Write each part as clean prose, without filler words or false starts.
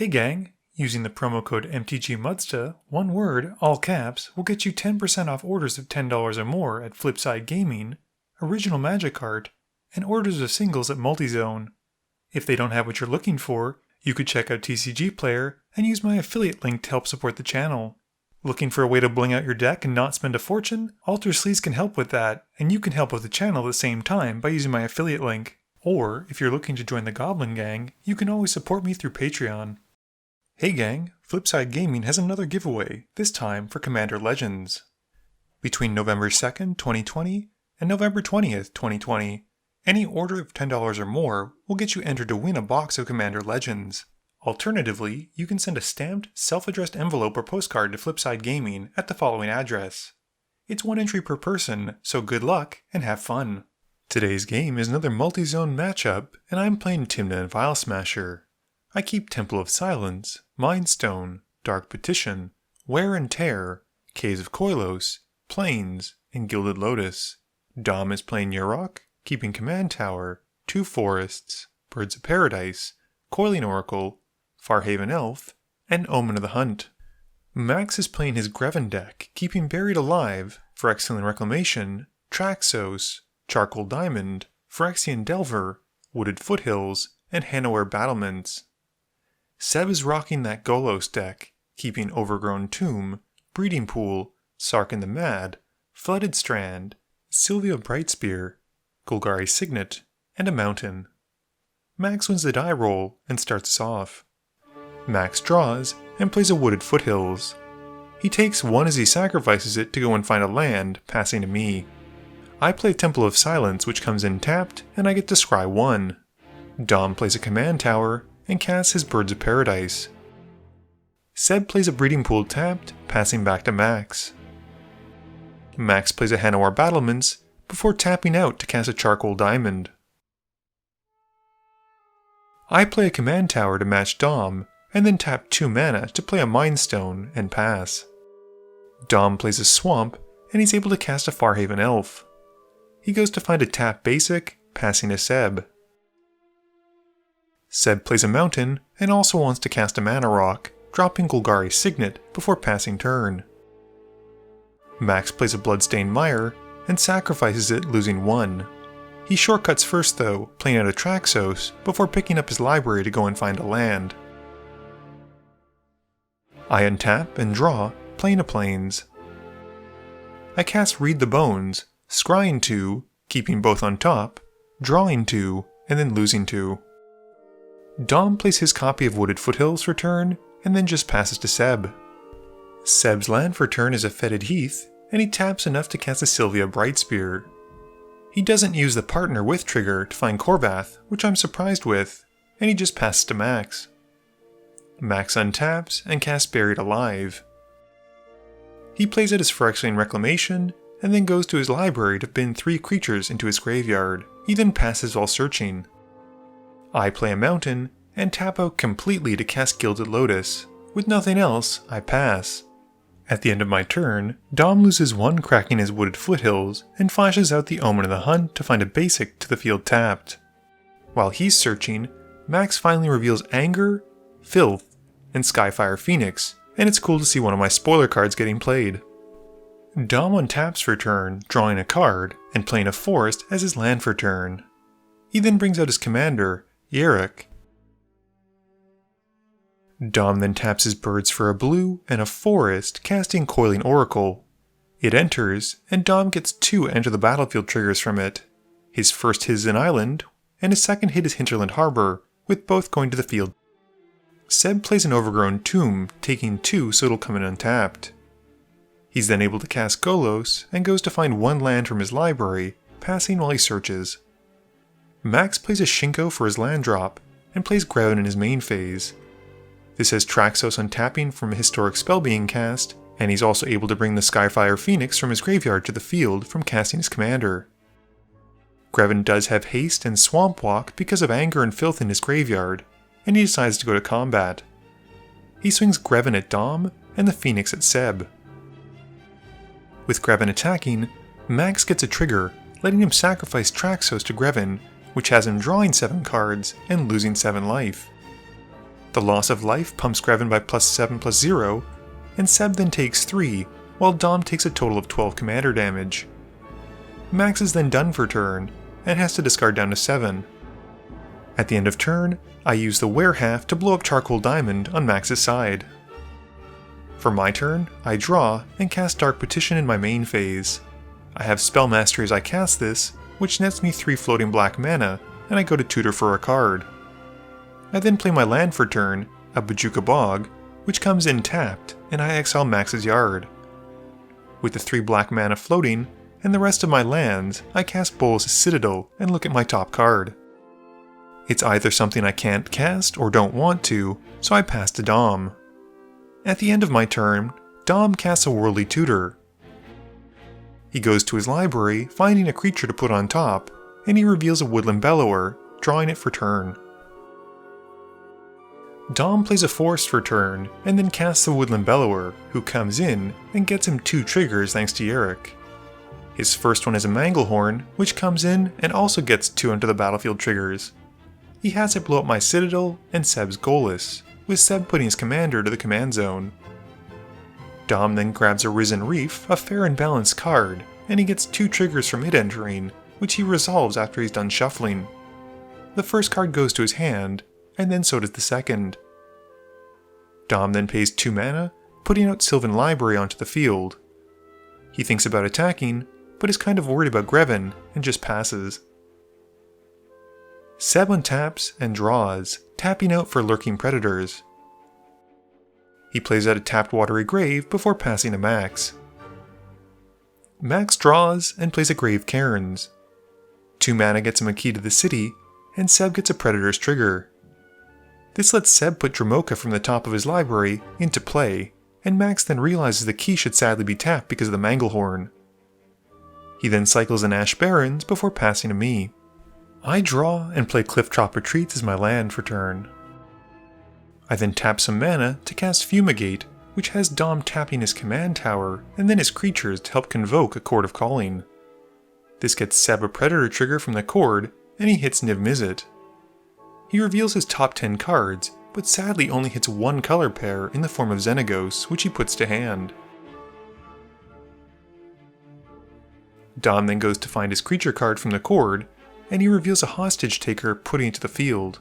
Hey gang, using the promo code MTGMudsta, one word, all caps, will get you 10% off orders of $10 or more at Flipside Gaming, Original Magic Art, and orders of singles at Multizone. If they don't have what you're looking for, you could check out TCG Player and use my affiliate link to help support the channel. Looking for a way to bling out your deck and not spend a fortune? Alter Sleeves can help with that, and you can help with the channel at the same time by using my affiliate link. Or, if you're looking to join the Goblin Gang, you can always support me through Patreon. Hey gang, Flipside Gaming has another giveaway, this time for Commander Legends. Between November 2nd, 2020 and November 20th, 2020, any order of $10 or more will get you entered to win a box of Commander Legends. Alternatively, you can send a stamped, self-addressed envelope or postcard to Flipside Gaming at the following address. It's one entry per person, so good luck and have fun. Today's game is another multi-zone matchup, and I'm playing Tymna and Vial Smasher. I keep Temple of Silence, Mind Stone, Dark Petition, Wear and Tear, Caves of Golos, Plains, and Gilded Lotus. Dom is playing Yarok, keeping Command Tower, 2 Forests, Birds of Paradise, Coiling Oracle, Farhaven Elf, and Omen of the Hunt. Max is playing his Greven deck, keeping Buried Alive, Phyrexian Reclamation, Traxos, Charcoal Diamond, Phyrexian Delver, Wooded Foothills, and Hanoware Battlements. Seb is rocking that Golos deck, keeping Overgrown Tomb, Breeding Pool, Sarkin the Mad, Flooded Strand, Sylvia Brightspear, Golgari Signet, and a Mountain. Max wins the die roll and starts us off. Max draws and plays a Wooded Foothills. He takes 1 as he sacrifices it to go and find a land, passing to me. I play Temple of Silence, which comes in tapped, and I get to scry 1. Dom plays a Command Tower and casts his Birds of Paradise. Seb plays a Breeding Pool tapped, passing back to Max. Max plays a Hanoware Battlements before tapping out to cast a Charcoal Diamond. I play a Command Tower to match Dom, and then tap 2 mana to play a Mind Stone and pass. Dom plays a Swamp, and he's able to cast a Farhaven Elf. He goes to find a tap basic, passing to Seb. Seb plays a Mountain, and also wants to cast a Mana Rock, dropping Golgari Signet before passing turn. Max plays a Bloodstained Mire, and sacrifices it, losing 1. He shortcuts first though, playing out a Traxos, before picking up his library to go and find a land. I untap and draw, playing a Plains. I cast Read the Bones, scrying 2, keeping both on top, drawing 2, and then losing 2. Dom plays his copy of Wooded Foothills for turn, and then just passes to Seb. Seb's land for turn is a Fetid Heath, and he taps enough to cast a Sylvia Brightspear. He doesn't use the Partner With trigger to find Korvath, which I'm surprised with, and he just passes to Max. Max untaps and casts Buried Alive. He plays out his Phyrexian Reclamation, and then goes to his library to bin 3 creatures into his graveyard. He then passes while searching. I play a Mountain, and tap out completely to cast Gilded Lotus. With nothing else, I pass. At the end of my turn, Dom loses 1 cracking his Wooded Foothills, and flashes out the Omen of the Hunt to find a basic to the field tapped. While he's searching, Max finally reveals Anger, Filth, and Skyfire Phoenix, and it's cool to see one of my spoiler cards getting played. Dom untaps for turn, drawing a card, and playing a Forest as his land for turn. He then brings out his commander, Yarok. Dom then taps his birds for a blue and a forest, casting Coiling Oracle. It enters, and Dom gets 2 enter the battlefield triggers from it. His first hit is an island, and his second hit is Hinterland Harbor, with both going to the field. Seb plays an Overgrown Tomb, taking 2 so it'll come in untapped. He's then able to cast Golos, and goes to find 1 land from his library, passing while he searches. Max plays a Shinko for his land drop, and plays Greven in his main phase. This has Traxos untapping from a historic spell being cast, and he's also able to bring the Skyfire Phoenix from his graveyard to the field from casting his commander. Greven does have haste and Swamp Walk because of Anger and Filth in his graveyard, and he decides to go to combat. He swings Greven at Dom, and the Phoenix at Seb. With Greven attacking, Max gets a trigger, letting him sacrifice Traxos to Greven, which has him drawing 7 cards and losing 7 life. The loss of life pumps Greven by +7/+0, and Seb then takes 3, while Dom takes a total of 12 commander damage. Max is then done for turn, and has to discard down to 7. At the end of turn, I use the Werehalf to blow up Charcoal Diamond on Max's side. For my turn, I draw and cast Dark Petition in my main phase. I have Spell Mastery as I cast this, which nets me 3 floating black mana, and I go to tutor for a card. I then play my land for turn, a Bojuka Bog, which comes in tapped, and I exile Max's Yard. With the 3 black mana floating, and the rest of my lands, I cast Bolas' Citadel and look at my top card. It's either something I can't cast or don't want to, so I pass to Dom. At the end of my turn, Dom casts a Worldly Tutor. He goes to his library, finding a creature to put on top, and he reveals a Woodland Bellower, drawing it for turn. Dom plays a Forest for turn, and then casts the Woodland Bellower, who comes in and gets him 2 triggers thanks to Yarok. His first one is a Manglehorn, which comes in and also gets 2 onto the battlefield triggers. He has it blow up my Citadel and Seb's Golos, with Seb putting his commander to the command zone. Dom then grabs a Risen Reef, a fair and balanced card, and he gets 2 triggers from it entering, which he resolves after he's done shuffling. The first card goes to his hand, and then so does the second. Dom then pays 2 mana, putting out Sylvan Library onto the field. He thinks about attacking, but is kind of worried about Greven, and just passes. Seb untaps and draws, tapping out for lurking predators. He plays out a tapped Watery Grave before passing to Max. Max draws and plays a Grave Cairns. 2 mana gets him a key to the city, and Seb gets a Predator's trigger. This lets Seb put Dramoka from the top of his library into play, and Max then realizes the key should sadly be tapped because of the Manglehorn. He then cycles an Ash Barrens before passing to me. I draw and play Clifftop Retreats as my land for turn. I then tap some mana to cast Fumigate, which has Dom tapping his command tower and then his creatures to help convoke a Chord of Calling. This gets Seb a Predator trigger from the Chord, and he hits Niv Mizzet. He reveals his top 10 cards, but sadly only hits 1 color pair in the form of Xenagos, which he puts to hand. Dom then goes to find his creature card from the Chord, and he reveals a Hostage Taker putting it to the field.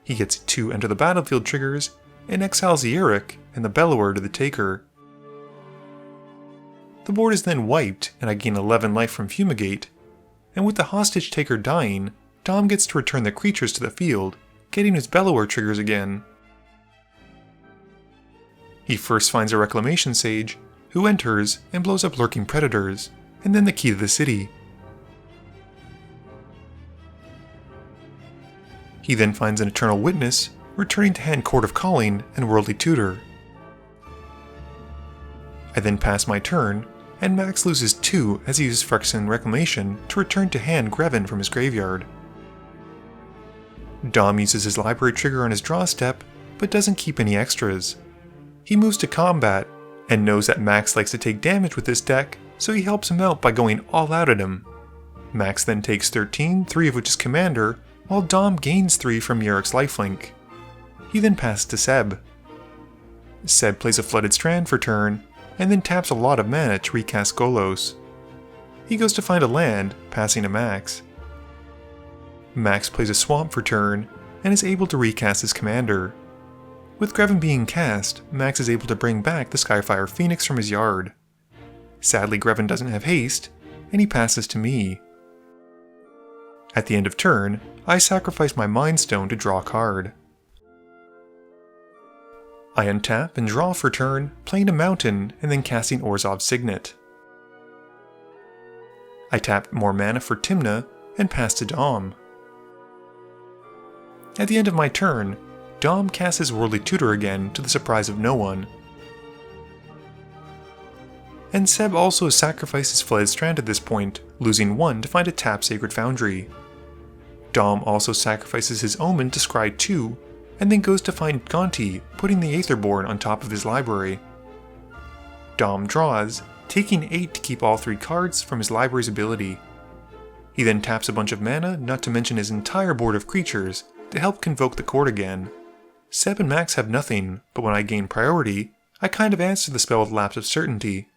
He gets 2 Enter the Battlefield triggers, and exiles Yarok and the Bellower to the Taker. The board is then wiped, and I gain 11 life from Fumigate, and with the Hostage Taker dying, Dom gets to return the creatures to the field, getting his Bellower triggers again. He first finds a Reclamation Sage, who enters and blows up lurking predators, and then the key to the city. He then finds an Eternal Witness, returning to hand Chord of Calling and Worldly Tutor. I then pass my turn, and Max loses 2 as he uses Phyrexian Reclamation to return to hand Greven from his graveyard. Dom uses his library trigger on his draw step, but doesn't keep any extras. He moves to combat, and knows that Max likes to take damage with this deck, so he helps him out by going all out at him. Max then takes 13, 3 of which is Commander, while Dom gains 3 from Yarok's lifelink. He then passes to Seb. Seb plays a Flooded Strand for turn, and then taps a lot of mana to recast Golos. He goes to find a land, passing to Max. Max plays a Swamp for turn, and is able to recast his commander. With Greven being cast, Max is able to bring back the Skyfire Phoenix from his yard. Sadly, Greven doesn't have haste, and he passes to me. At the end of turn, I sacrifice my Mind Stone to draw a card. I untap and draw for turn, playing a mountain and then casting Orzhov's Signet. I tap more mana for Tymna and pass to Dom. At the end of my turn, Dom casts his Worldly Tutor again to the surprise of no one. And Seb also sacrifices Flooded Strand at this point, losing 1 to find a tapped Sacred Foundry. Dom also sacrifices his Omen to scry 2, and then goes to find Gonti, putting the Aetherborn on top of his library. Dom draws, taking 8 to keep all 3 cards from his library's ability. He then taps a bunch of mana, not to mention his entire board of creatures, to help convoke the Chord again. Seb and Max have nothing, but when I gain priority, I kind of answer the spell with Lapse of Certainty.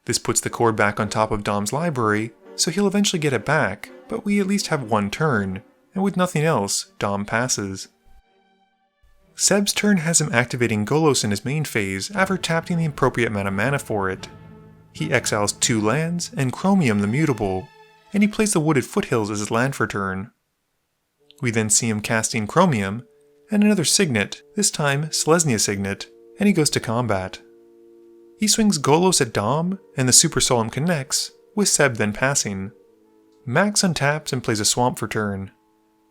This puts the cord back on top of Dom's library, so he'll eventually get it back, but we at least have one turn, and with nothing else, Dom passes. Seb's turn has him activating Golos in his main phase after tapping the appropriate amount of mana for it. He exiles 2 lands and Chromium the Mutable, and he plays the Wooded Foothills as his land for turn. We then see him casting Chromium, and another Signet, this time Selesnya Signet, and he goes to combat. He swings Golos at Dom, and the Super Solemn connects, with Seb then passing. Max untaps and plays a Swamp for turn.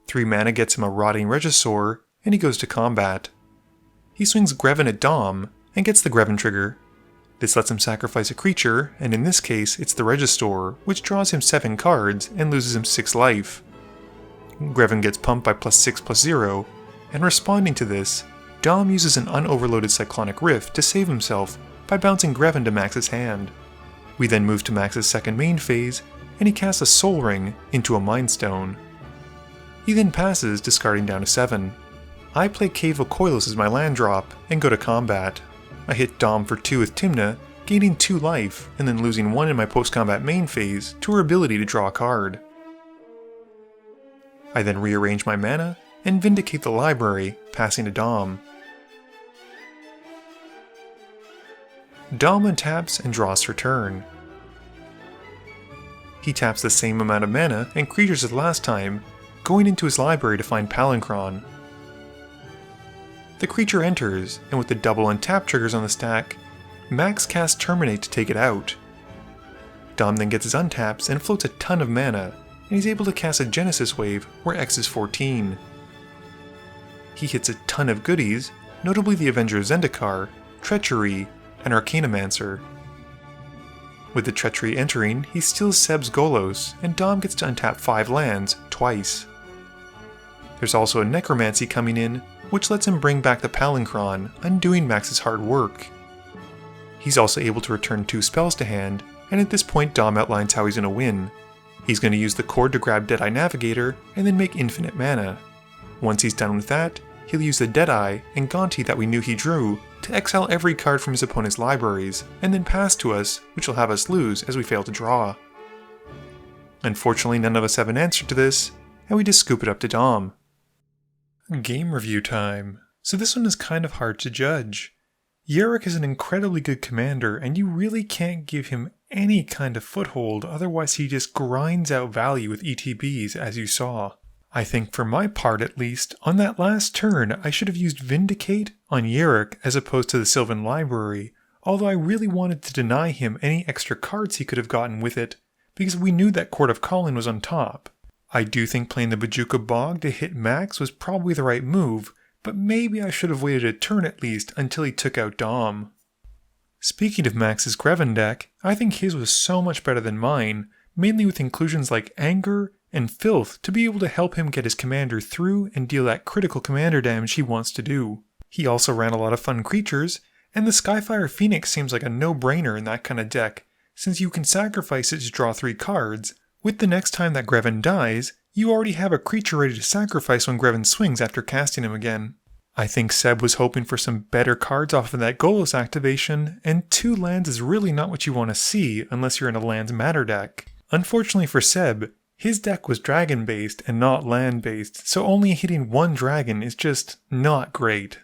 3 mana gets him a Rotting Regisaur, and he goes to combat. He swings Greven at Dom, and gets the Greven trigger. This lets him sacrifice a creature, and in this case it's the Regisaur, which draws him 7 cards and loses him 6 life. Greven gets pumped by +6/+0, and responding to this, Dom uses an unoverloaded Cyclonic Rift to save himself by bouncing Greven to Max's hand. We then move to Max's second main phase, and he casts a Soul Ring into a Mind Stone. He then passes, discarding down to 7. I play Cave of Koilos as my land drop, and go to combat. I hit Dom for 2 with Tymna, gaining 2 life, and then losing 1 in my post-combat main phase to her ability to draw a card. I then rearrange my mana, and Vindicate the library, passing to Dom. Dom untaps and draws for turn. He taps the same amount of mana and creatures as last time, going into his library to find Palinchron. The creature enters, and with the double untap triggers on the stack, Max casts Terminate to take it out. Dom then gets his untaps and floats a ton of mana, and he's able to cast a Genesis Wave where X is 14. He hits a ton of goodies, notably the Avenger Zendikar, Treachery, and Arcanomancer. With the Treachery entering, he steals Seb's Golos, and Dom gets to untap 5 lands, twice. There's also a Necromancy coming in, which lets him bring back the Palinchron, undoing Max's hard work. He's also able to return 2 spells to hand, and at this point Dom outlines how he's going to win. He's going to use the cord to grab Deadeye Navigator, and then make infinite mana. Once he's done with that, he'll use the Deadeye and Gonti that we knew he drew to exile every card from his opponent's libraries, and then pass to us, which will have us lose as we fail to draw. Unfortunately, none of us have an answer to this, and we just scoop it up to Dom. Game review time. So this one is kind of hard to judge. Yarok is an incredibly good commander, and you really can't give him any kind of foothold, otherwise he just grinds out value with ETBs, as you saw. I think for my part at least, on that last turn I should have used Vindicate on Yarok as opposed to the Sylvan Library, although I really wanted to deny him any extra cards he could have gotten with it, because we knew that Court of Calling was on top. I do think playing the Bojuka Bog to hit Max was probably the right move, but maybe I should have waited a turn at least until he took out Dom. Speaking of Max's Greven deck, I think his was so much better than mine, mainly with inclusions like Anger and Filth to be able to help him get his commander through and deal that critical commander damage he wants to do. He also ran a lot of fun creatures, and the Skyfire Phoenix seems like a no-brainer in that kind of deck, since you can sacrifice it to draw 3 cards. With the next time that Greven dies, you already have a creature ready to sacrifice when Greven swings after casting him again. I think Seb was hoping for some better cards off of that Golos activation, and 2 lands is really not what you want to see unless you're in a lands matter deck. Unfortunately for Seb, his deck was dragon based and not land based, so only hitting 1 dragon is just not great.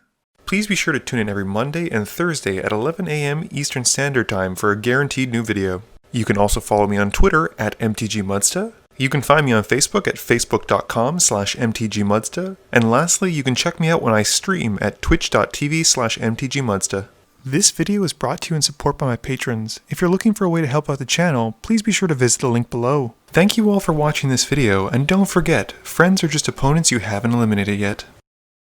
Please be sure to tune in every Monday and Thursday at 11 AM Eastern Standard Time for a guaranteed new video. You can also follow me on Twitter at MTGMudsta. You can find me on Facebook at facebook.com/MTGMudsta. And lastly, you can check me out when I stream at twitch.tv/MTGMudsta. This video is brought to you in support by my patrons. If you're looking for a way to help out the channel, please be sure to visit the link below. Thank you all for watching this video, and don't forget, friends are just opponents you haven't eliminated yet.